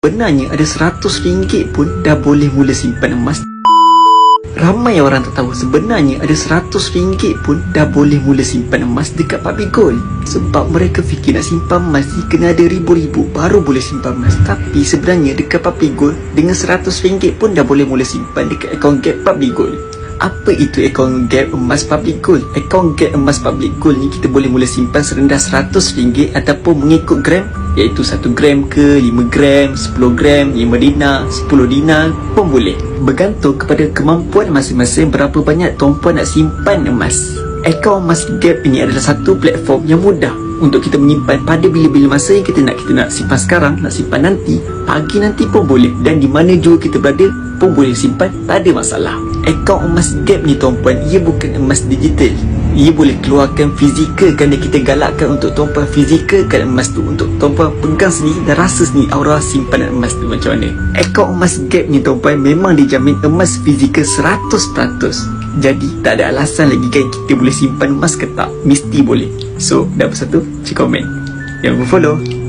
Sebenarnya ada RM100 pun dah boleh mula simpan emas. Ramai orang tak tahu sebenarnya ada RM100 pun dah boleh mula simpan emas dekat Papi Gold. Sebab mereka fikir nak simpan emas ni kena ada ribu-ribu baru boleh simpan emas. Tapi sebenarnya dekat Papi Gold dengan RM100 pun dah boleh mula simpan dekat akaun Gap Papi Gold. Apa itu akaun Gap emas Public Gold? Akaun Gap emas Public Gold ni kita boleh mula simpan serendah RM100 ataupun mengikut gram, iaitu 1 gram ke 5 gram, 10 gram, 5 dinar, 10 dinar pun boleh. Bergantung kepada kemampuan masing-masing berapa banyak tuan-puan nak simpan emas. Akaun emas Gap ini adalah satu platform yang mudah untuk kita menyimpan pada bila-bila masa yang kita nak simpan sekarang, nak simpan nanti, pagi nanti pun boleh, dan di mana juga kita berada pun boleh simpan, tak ada masalah. Akaun emas Gap ni tuan-puan, ia bukan emas digital. Ia boleh keluarkan fizikal, kerana kita galakkan untuk tuan-puan fizikalkan emas tu, untuk tuan-puan pegang sendiri dan rasa sendiri aura simpanan emas tu macam mana. Akaun emas Gap ni tuan-puan memang dijamin emas fizikal 100%. Jadi tak ada alasan lagi kan kita boleh simpan emas ke tak, mesti boleh. So dah bersatu, cik komen, jangan lupa follow.